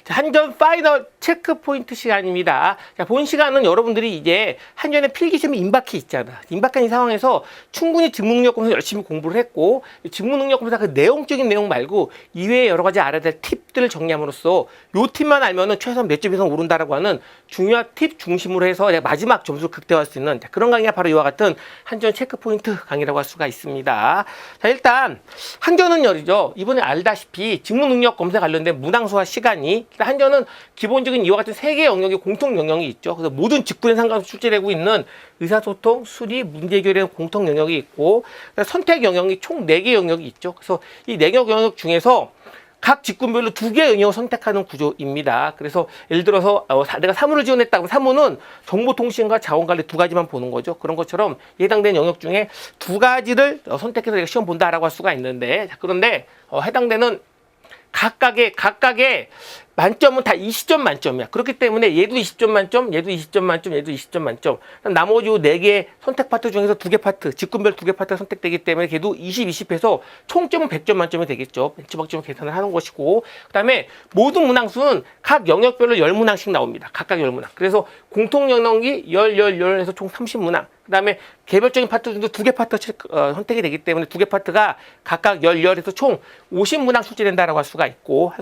자, 한전 파이널 체크 포인트 시간입니다. 자, 본 시간은 여러분들이 이제 한전의 필기시험이 임박해 있잖아. 임박한 이 상황에서 충분히 직무능력검사 열심히 공부를 했고, 직무능력검사 그 내용적인 내용 말고 이외에 여러 가지 알아야 될 팁들을 정리함으로써 요 팁만 알면은 최소한 몇 점 이상 오른다라고 하는 중요한 팁 중심으로 해서 마지막 점수를 극대화할 수 있는 그런 강의가 바로 이와 같은 한전 체크 포인트 강의라고 할 수가 있습니다. 자, 일단 한전은 열이죠. 이번에 알다시피 직무능력 검사 관련된 문항수와 시간이, 한전은 기본적인 이와 같은 세 개의 영역이 공통 영역이 있죠. 그래서 모든 직군에 상관없이 출제되고 있는 의사소통, 수리, 문제해결의 공통 영역이 있고, 선택 영역이 총 4개 영역이 있죠. 그래서 이 4개 영역 중에서 각 직군별로 2개의 영역을 선택하는 구조입니다. 그래서 예를 들어서 내가 사무를 지원했다고, 사무는 정보통신과 자원관리 2가지만 보는 거죠. 그런 것처럼 해당되는 영역 중에 2가지를 선택해서 내가 시험 본다라고 할 수가 있는데, 그런데 해당되는 각각의 만점은 다 20점 만점이야. 그렇기 때문에 얘도 20점 만점, 얘도 20점 만점, 얘도 20점 만점. 나머지 4개 선택 파트 중에서 2개 파트, 직군별 2개 파트가 선택되기 때문에 걔도 20, 20해서 총점은 100점 만점이 되겠죠. 벤치마킹 계산을 하는 것이고, 그 다음에 모든 문항수는 각 영역별로 10문항씩 나옵니다. 각각 10문항. 그래서 공통 영역이 10해서 총 30문항. 그 다음에 개별적인 파트도 2개 파트 선택이 되기 때문에 2개 파트가 각각 10해서 총 50문항 출제된다라고 할 수가 있고,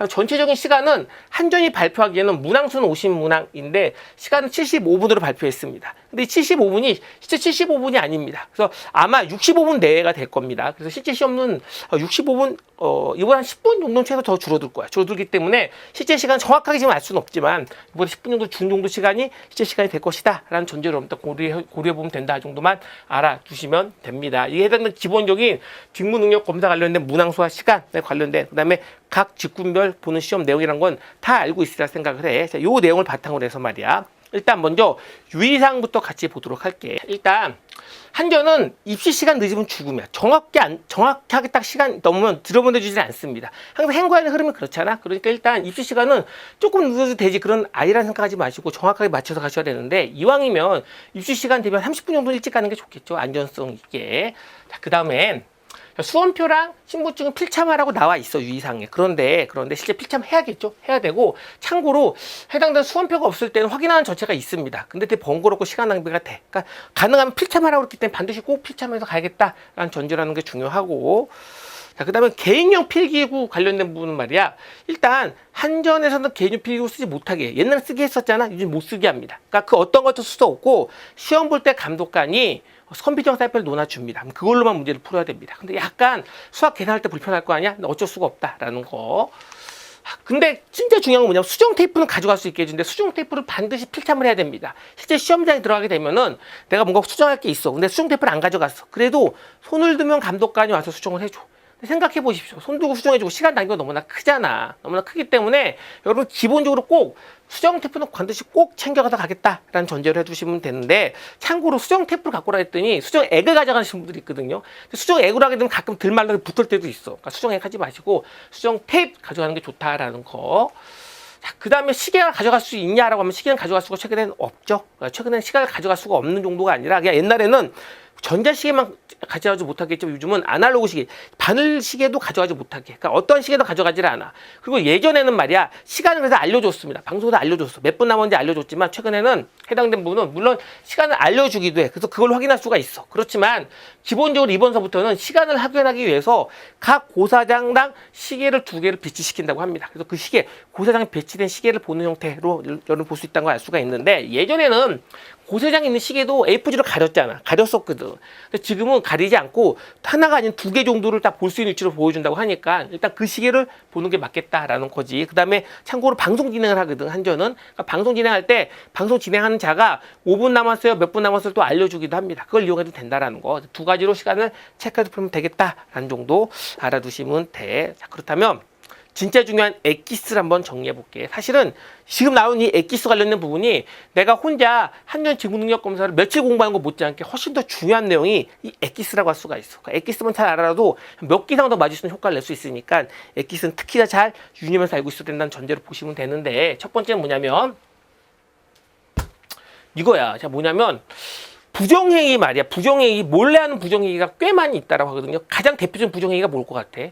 전체적인 시간은 한전이 발표하기에는 문항수는 50문항인데 시간은 75분으로 발표했습니다. 근데 이 75분이 실제 75분이 아닙니다. 그래서 아마 65분 내외가 될 겁니다. 그래서 실제 시험은 65분, 이번 한 10분 정도는 최소 더 줄어들 거야. 줄어들기 때문에 실제 시간 정확하게 지금 알 수는 없지만 이번에 10분 정도 준 정도 시간이 실제 시간이 될 것이다 라는 전제로 고려해보면 된다 정도만 알아두시면 됩니다. 이게 해당되는 기본적인 직무능력 검사 관련된 문항수와 시간에 관련된, 그 다음에 각 직군별 보는 시험 내용이란 건 다 알고 있으리라 생각을 해. 자, 요 내용을 바탕으로 해서 말이야. 일단 먼저 유의사항부터 같이 보도록 할게. 일단 한전은 입시 시간 늦으면 죽음이야. 정확하게 딱 시간 넘으면 들어보내주지 않습니다. 항상 행과의 흐름이 그렇잖아. 그러니까 일단 입시 시간은 조금 늦어도 되지, 그런 아이라는 생각하지 마시고 정확하게 맞춰서 가셔야 되는데, 이왕이면 입시 시간 되면 30분 정도 일찍 가는 게 좋겠죠. 안전성 있게. 자, 그 다음엔 수험표랑 신분증은 필참하라고 나와 있어, 유의사항에. 그런데 실제 필참해야겠죠. 해야 되고, 참고로 해당되는 수험표가 없을 때는 확인하는 전체가 있습니다. 근데 되게 번거롭고 시간 낭비가 돼. 그러니까 가능하면 필참하라고 그랬기 때문에 반드시 꼭 필참해서 가야겠다라는 전제라는 게 중요하고, 자, 그 다음에 개인용 필기구 관련된 부분은 말이야. 일단 한전에서는 개인용 필기구 쓰지 못하게 해. 옛날에 쓰게 했었잖아. 요즘 못 쓰게 합니다. 그러니까 그 어떤 것도 쓸 수 없고, 시험 볼 때 감독관이 선비정 사이트를 놓아줍니다. 그걸로만 문제를 풀어야 됩니다. 근데 약간 수학 계산할 때 불편할 거 아니야? 어쩔 수가 없다라는 거. 근데 진짜 중요한 건 뭐냐면 수정 테이프는 가져갈 수 있게 해주는데, 수정 테이프를 반드시 필참을 해야 됩니다. 실제 시험장에 들어가게 되면은 내가 뭔가 수정할 게 있어. 근데 수정 테이프를 안 가져갔어. 그래도 손을 들면 감독관이 와서 수정을 해줘. 생각해 보십시오. 손 들고 수정해주고 시간 낭비가 너무나 크잖아. 너무나 크기 때문에 여러분 기본적으로 꼭 수정 테이프는 반드시 꼭 챙겨가서 가겠다라는 전제를 해주시면 되는데, 참고로 수정 테이프를 갖고 오라 했더니 수정 액을 가져가시는 분들이 있거든요. 수정 액으로 하게 되면 가끔 들말로 붙을 때도 있어. 그러니까 수정 액 하지 마시고 수정 테이프 가져가는 게 좋다라는 거. 자, 그 다음에 시계를 가져갈 수 있냐라고 하면 시계는 가져갈 수가 최근에는 없죠. 최근에는 시계를 가져갈 수가 없는 정도가 아니라, 그냥 옛날에는 전자시계만 가져가지 못하겠지만 요즘은 아날로그 시계, 바늘 시계도 가져가지 못하게. 그러니까 어떤 시계도 가져가지를 않아. 그리고 예전에는 말이야, 시간을 그래서 알려줬습니다. 방송에서 알려줬어. 몇 분 남았는지 알려줬지만 최근에는 해당된 부분은 물론 시간을 알려주기도 해. 그래서 그걸 확인할 수가 있어. 그렇지만 기본적으로 이번서부터는 시간을 확인하기 위해서 각 고사장당 시계를 2개를 배치시킨다고 합니다. 그래서 그 시계, 고사장에 배치된 시계를 보는 형태로 여러분 볼 수 있다는 걸 알 수가 있는데, 예전에는 고사장에 있는 시계도 A4지로 가렸잖아. 가렸었거든. 근데 지금은 가리지 않고 하나가 아닌 2개 정도를 딱 볼 수 있는 위치로 보여준다고 하니까 일단 그 시계를 보는 게 맞겠다라는 거지. 그 다음에 참고로 방송 진행을 하거든, 한전은. 그러니까 방송 진행할 때 방송 진행하는 자가 5분 남았어요, 몇 분 남았어요 또 알려주기도 합니다. 그걸 이용해도 된다라는 거. 2가지로 시간을 체크해서 풀면 되겠다라는 정도 알아두시면 돼. 자, 그렇다면 진짜 중요한 엑기스를 한번 정리해 볼게. 사실은 지금 나온 이 엑기스 관련된 부분이 내가 혼자 한전 직무능력 검사를 며칠 공부하는 거 못지않게 훨씬 더 중요한 내용이 이 엑기스라고 할 수가 있어. 그러니까 엑기스만 잘 알아도 몇 개 이상 더 맞을 수 있는 효과를 낼 수 있으니까 엑기스는 특히나 잘 유념해서 알고 있어야 된다는 전제로 보시면 되는데, 첫 번째는 뭐냐면 이거야. 자, 뭐냐면 부정행위 말이야. 부정행위, 몰래 하는 부정행위가 꽤 많이 있다라고 하거든요. 가장 대표적인 부정행위가 뭘 것 같아?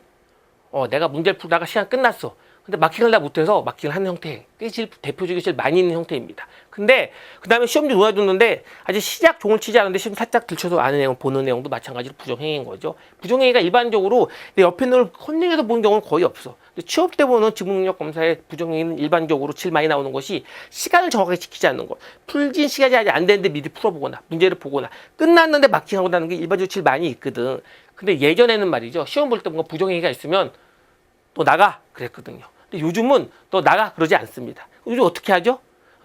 내가 문제를 풀다가 시간 끝났어. 근데 마킹을 다 못해서 마킹을 하는 형태, 제일 대표적이고 제일 많이 있는 형태입니다. 근데 그 다음에 시험지 놓아줬는데 아직 시작 종을 치지 않았는데 시험 살짝 들춰서 아는 내용, 보는 내용도 마찬가지로 부정행위인 거죠. 부정행위가 일반적으로 내 옆에 늘 컨닝해서 보는 경우는 거의 없어. 근데 취업 때 보는 지문능력 검사의 부정행위는 일반적으로 제일 많이 나오는 것이 시간을 정확하게 지키지 않는 것. 풀진 시간이 아직 안 됐는데 미리 풀어보거나 문제를 보거나 끝났는데 마킹하고 나는 게 일반적으로 제일 많이 있거든. 근데 예전에는 말이죠. 시험 볼 때 뭔가 부정행위가 있으면 또 나가 그랬거든요. 근데 요즘은 또 나가 그러지 않습니다. 요즘 어떻게 하죠?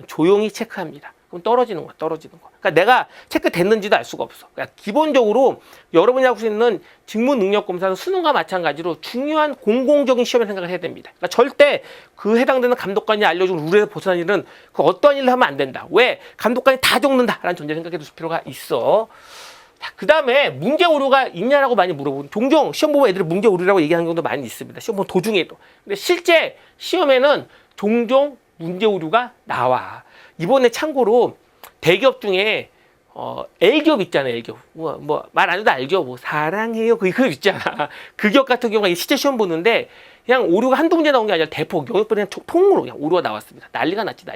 조용히 체크합니다. 그럼 떨어지는 거야, 떨어지는 거. 그러니까 내가 체크됐는지도 알 수가 없어. 그러니까 기본적으로 여러분이 하고 있는 직무 능력 검사는 수능과 마찬가지로 중요한 공공적인 시험에 생각을 해야 됩니다. 그러니까 절대 그 해당되는 감독관이 알려준 룰에서 벗어난 일은 그 어떠한 일을 하면 안 된다. 왜? 감독관이 다 적는다라는 전제 생각해 둘 필요가 있어. 그 다음에 문제 오류가 있냐라고 많이 물어보는, 종종 시험 보면 애들이 문제 오류라고 얘기하는 경우도 많이 있습니다. 시험 보면 도중에도. 근데 실제 시험에는 종종 문제 오류가 나와. 이번에 참고로 대기업 중에 L기업 있잖아요. L기업. 말 안 해도 알죠. 뭐 사랑해요. 그 있잖아. 그 기업 같은 경우가 실제 시험 보는데 그냥 오류가 한두 문제 나온 게 아니라 대폭 영역별로 그냥 통으로 그냥 오류가 나왔습니다. 난리가 났지.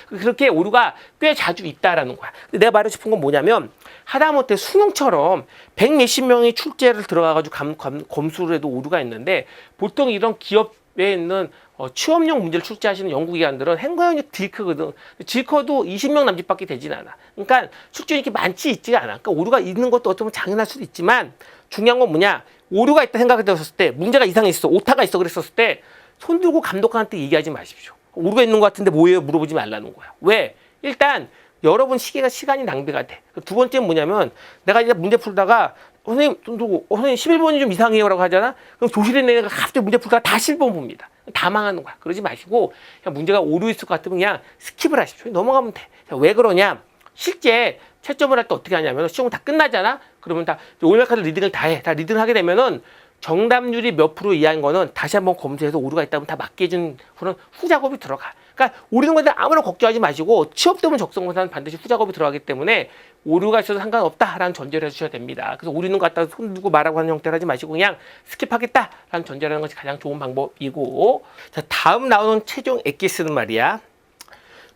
그렇게 오류가 꽤 자주 있다라는 거야. 근데 내가 말하고 싶은 건 뭐냐면 하다못해 수능처럼 100몇십 명이 출제를 들어가가지고 검수를 해도 오류가 있는데 보통 이런 기업에 있는 취업용 문제를 출제하시는 연구기관들은 행과연이 딜 크거든. 딜 커도 20명 남짓밖에 되진 않아. 그러니까 출제율이 이렇게 많지 있지가 않아. 그러니까 오류가 있는 것도 어떻게 보면 당연할 수도 있지만 중요한 건 뭐냐. 오류가 있다 생각이 들었을 때, 문제가 이상했어, 오타가 있어 그랬었을 때 손 들고 감독관한테 얘기하지 마십시오. 오류가 있는 것 같은데 뭐예요? 물어보지 말라는 거야. 왜? 일단 여러분 시간이 낭비가 돼. 두 번째는 뭐냐면 내가 이제 문제 풀다가 선생님 손 들고 선생님 11번이 좀 이상해요 라고 하잖아. 그럼 교실에 내가 갑자기 문제 풀다가 다 11번 봅니다. 다 망하는 거야. 그러지 마시고 그냥 문제가 오류 있을 것 같으면 그냥 스킵을 하십시오. 넘어가면 돼. 왜 그러냐? 실제 채점을 할 때 어떻게 하냐면 시험 다 끝나잖아. 그러면 다 올메카드 리딩을 다 해. 다 리딩을 하게 되면은 정답률이 몇 프로 이하인 거는 다시 한번 검수해서 오류가 있다면 다 맞게 해준 후는 후작업이 들어가. 그러니까 오류는 건데 아무런 걱정하지 마시고 취업 때문에 적성검사는 반드시 후작업이 들어가기 때문에 오류가 있어도 상관없다라는 전제를 해주셔야 됩니다. 그래서 오류는 것 같다 손 들고 말하고 하는 형태를 하지 마시고 그냥 스킵하겠다라는 전제를 하는 것이 가장 좋은 방법이고, 자 다음 나오는 최종 엑기스는 말이야.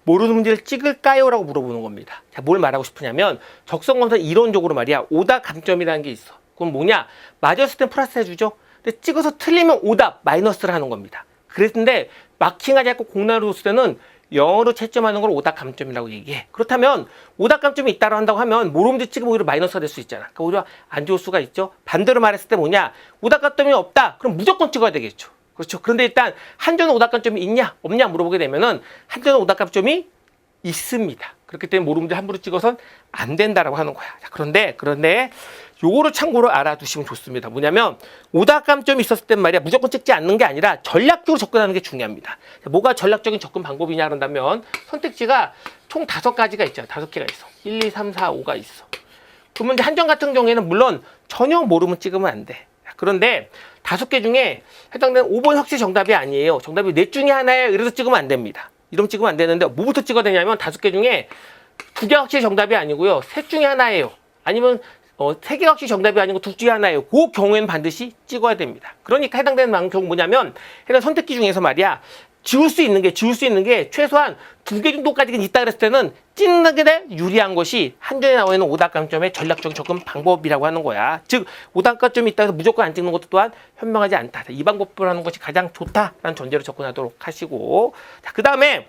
모르는 문제를 찍을까요? 라고 물어보는 겁니다. 자, 뭘 말하고 싶으냐면 적성검사 이론적으로 말이야 오답 감점이라는 게 있어. 그건 뭐냐? 맞았을 땐 플러스 해주죠. 근데 찍어서 틀리면 오답 마이너스를 하는 겁니다. 그랬는데 마킹하지 않고 공란으로 줬을 때는 영어로 채점하는 걸 오답 감점이라고 얘기해. 그렇다면 오답 감점이 있다고 한다고 하면 모르는 문제 찍으면 오히려 마이너스가 될 수 있잖아. 그러니까 오히려 안 좋을 수가 있죠. 반대로 말했을 때 뭐냐? 오답 감점이 없다. 그럼 무조건 찍어야 되겠죠. 그렇죠. 그런데 일단 한전은 오답 감점이 있냐 없냐 물어보게 되면은 한전은 오답 감점이 있습니다. 그렇기 때문에 모르는 문제 함부로 찍어선 안 된다라고 하는 거야. 자, 그런데 요거를 참고로 알아두시면 좋습니다. 뭐냐면 오답 감점이 있었을 땐 말이야 무조건 찍지 않는 게 아니라 전략적으로 접근하는 게 중요합니다. 자, 뭐가 전략적인 접근 방법이냐 그런다면 선택지가 총 5가지가 있잖아. 5개가 있어. 1, 2, 3, 4, 5가 있어. 그러면 이제 한전 같은 경우에는 물론 전혀 모르면 찍으면 안 돼. 그런데 5개 중에 해당되는 5번 확실히 정답이 아니에요. 정답이 넷 중에 하나예요. 이래서 찍으면 안 됩니다. 이러면 찍으면 안 되는데 뭐부터 찍어야 되냐면 5개 중에 2개 확실히 정답이 아니고요. 셋 중에 하나예요. 아니면 3개가 확실히 정답이 아니고 둘 중에 하나예요. 그 경우에는 반드시 찍어야 됩니다. 그러니까 해당되는 경우 뭐냐면 해당 선택지 중에서 말이야 지울 수 있는 게 최소한 2개 정도까지는 있다 그랬을 때는 찍는 게 유리한 것이 한전에 나와 있는 오답 감점의 전략적인 접근 방법이라고 하는 거야. 즉 오답 감점이 있다 해서 무조건 안 찍는 것도 또한 현명하지 않다. 이 방법을 하는 것이 가장 좋다라는 전제로 접근하도록 하시고, 자, 그 다음에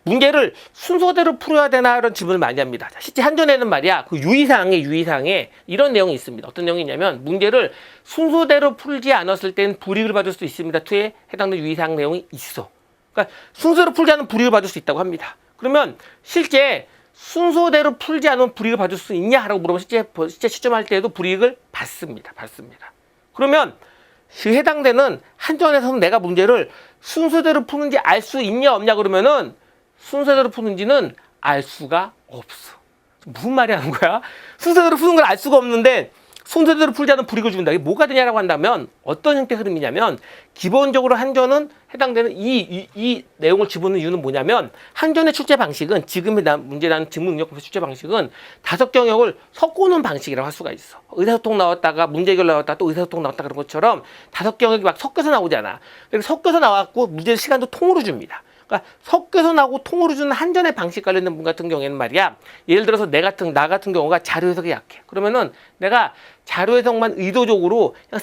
문제를 순서대로 풀어야 되나 이런 질문을 많이 합니다. 실제 한전에는 말이야 그 유의사항에 이런 내용이 있습니다. 어떤 내용이 있냐면 문제를 순서대로 풀지 않았을 땐 불이익을 받을 수 있습니다. 투에 해당되는 유의사항 내용이 있어. 그러니까 순서대로 풀지 않으면 불이익을 받을 수 있다고 합니다. 그러면 실제 순서대로 풀지 않으면 불이익을 받을 수 있냐라고 물어보면 실제 시점할 때에도 불이익을 받습니다. 그러면 그 해당되는 한전에서는 내가 문제를 순서대로 푸는지 알 수 있냐 없냐 그러면은 순서대로 푸는지는 알 수가 없어. 무슨 말이 하는 거야? 순서대로 푸는 걸 알 수가 없는데 순서대로 풀지 않은 불이익을 준다. 이게 뭐가 되냐라고 한다면 어떤 형태의 흐름이냐면 기본적으로 한전은 해당되는 이 내용을 집어넣는 이유는 뭐냐면 한전의 출제 방식은 지금의 문제라는 직무능력검사 출제 방식은 5경역을 섞어놓은 방식이라고 할 수가 있어. 의사소통 나왔다가 문제 해결 나왔다가 또 의사소통 나왔다 그런 것처럼 5경역이 막 섞여서 나오잖아. 그래서 섞여서 나왔고 문제 시간도 통으로 줍니다. 그러니까 섞여서 나오고 통으로 주는 한전의 방식 관련된 분 같은 경우에는 말이야. 예를 들어서 나 같은 경우가 자료 해석이 약해. 그러면은 내가 자료 해석만 의도적으로 그냥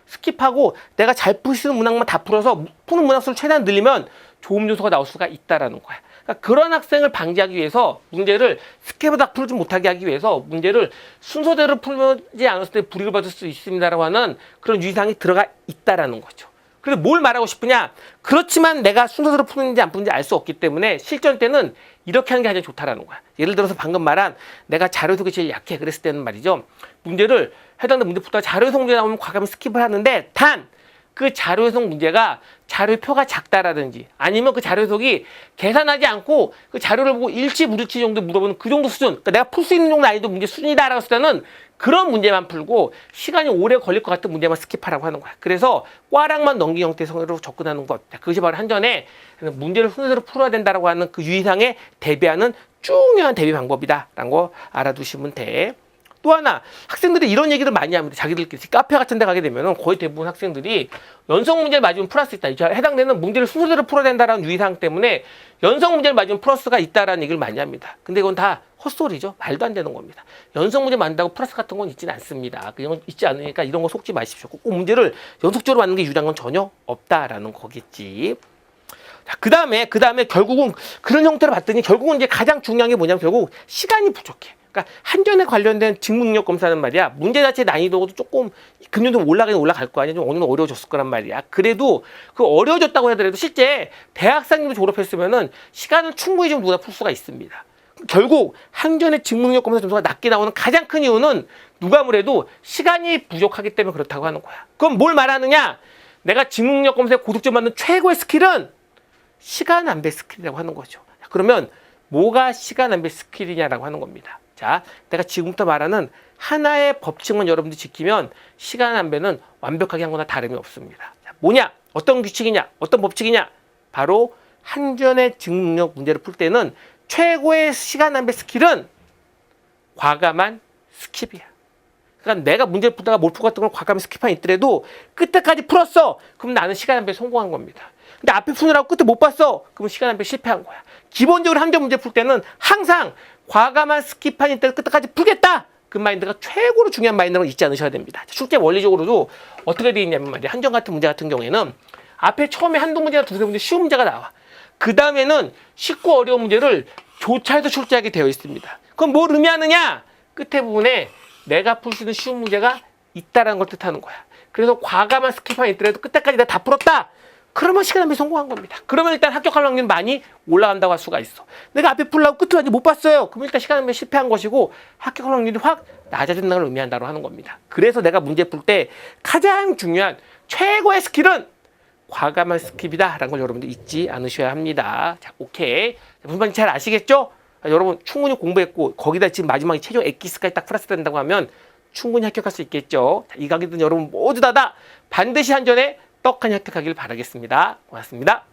스킵하고 내가 잘 푸시는 문항만 다 풀어서 푸는 문항수를 최대한 늘리면 좋은 요소가 나올 수가 있다라는 거야. 그러니까 그런 학생을 방지하기 위해서 문제를 스킵하다 풀지 못하게 하기 위해서 문제를 순서대로 풀지 않았을 때 불이익을 받을 수 있습니다라고 하는 그런 유의사항이 들어가 있다라는 거죠. 그래서 뭘 말하고 싶으냐? 그렇지만 내가 순서대로 푸는지 안 푸는지 알 수 없기 때문에 실전 때는 이렇게 하는 게 가장 좋다라는 거야. 예를 들어서 방금 말한 내가 자료 해석이 제일 약해 그랬을 때는 말이죠. 문제를 해당된 문제 풀다가 자료 해석 문제 나오면 과감히 스킵을 하는데 단 그 자료 해석 문제가 자료표가 작다라든지 아니면 그 자료 해석이 계산하지 않고 그 자료를 보고 일치 불일치 정도 물어보는 그 정도 수준, 그러니까 내가 풀 수 있는 정도 난이도 문제 수준이다라고 했을 때는 그런 문제만 풀고 시간이 오래 걸릴 것 같은 문제만 스킵하라고 하는 거야. 그래서 꽈락만 넘긴 형태의 성으로 접근하는 것. 그것이 바로 한전에 문제를 순서대로 풀어야 된다라고 하는 그 유의사항에 대비하는 중요한 대비 방법이다라는 거 알아두시면 돼. 또 하나, 학생들이 이런 얘기를 많이 합니다. 자기들끼리 카페 같은 데 가게 되면 거의 대부분 학생들이 연속 문제를 맞으면 플러스 있다. 해당되는 문제를 순서대로 풀어야 된다는 유의사항 때문에 연속 문제를 맞으면 플러스가 있다라는 얘기를 많이 합니다. 근데 이건 다 헛소리죠. 말도 안 되는 겁니다. 연속 문제 맞는다고 플러스 같은 건 있지는 않습니다. 그런 건 있지 않으니까 이런 거 속지 마십시오. 꼭 문제를 연속적으로 맞는 게 유리한 건 전혀 없다라는 거겠지. 자, 그 다음에 결국은 그런 형태로 봤더니 결국은 이제 가장 중요한 게 뭐냐면 결국 시간이 부족해. 그러니까 한전에 관련된 직무능력 검사는 말이야. 문제 자체 난이도도 조금 금년도 올라갈 거 아니야. 좀 어느 정도 어려워졌을 거란 말이야. 그래도 그 어려워졌다고 하더라도 실제 대학생도 졸업했으면은 시간을 충분히 좀 누구나 풀 수가 있습니다. 결국 한전의 직무능력 검사 점수가 낮게 나오는 가장 큰 이유는 누가 뭐래도 시간이 부족하기 때문에 그렇다고 하는 거야. 그럼 뭘 말하느냐? 내가 직무능력 검사에 고득점 받는 최고의 스킬은 시간 안배 스킬이라고 하는 거죠. 그러면 뭐가 시간 안배 스킬이냐라고 하는 겁니다. 자, 내가 지금부터 말하는 하나의 법칙만 여러분들이 지키면 시간 안배는 완벽하게 한 거나 다름이 없습니다. 자, 뭐냐? 어떤 규칙이냐? 어떤 법칙이냐? 바로 한전의 직무능력 문제를 풀 때는 최고의 시간 안배 스킬은 과감한 스킵이야. 그러니까 내가 문제를 풀다가 몰프 같은 걸 과감히 스킵한 있더라도 끝에까지 풀었어. 그럼 나는 시간 안배에 성공한 겁니다. 근데 앞에 푸느라고 끝에 못 봤어. 그러면 시간 안배 실패한 거야. 기본적으로 한전 문제 풀 때는 항상 과감한 스킵한 있더라도 끝에까지 풀겠다. 그 마인드가 최고로 중요한 마인드라고 잊지 않으셔야 됩니다. 실제 원리적으로도 어떻게 되어 있냐면 말이야. 한전 같은 문제 같은 경우에는 앞에 처음에 한두 문제나 두세 문제 쉬운 문제가 나와. 그 다음에는 쉽고 어려운 문제를 조차해서 출제하게 되어 있습니다. 그럼 뭘 의미하느냐? 끝에 부분에 내가 풀 수 있는 쉬운 문제가 있다라는 걸 뜻하는 거야. 그래서 과감한 스킵만 있더라도 끝에까지 내가 다 풀었다. 그러면 시간 안배 성공한 겁니다. 그러면 일단 합격할 확률이 많이 올라간다고 할 수가 있어. 내가 앞에 풀라고 끝을 못 봤어요. 그러면 일단 시간 안배 실패한 것이고 합격할 확률이 확 낮아진다는 걸 의미한다고 하는 겁니다. 그래서 내가 문제 풀 때 가장 중요한 최고의 스킬은 과감한 스킵이다라는 걸 여러분들 잊지 않으셔야 합니다. 자, 오케이. 무슨 말인지 잘 아시겠죠? 여러분 충분히 공부했고 거기다 지금 마지막에 최종 엑기스까지 딱 플러스 된다고 하면 충분히 합격할 수 있겠죠. 자, 이 강의는 여러분 모두 다 반드시 한전에 떡하니 획득하길 바라겠습니다. 고맙습니다.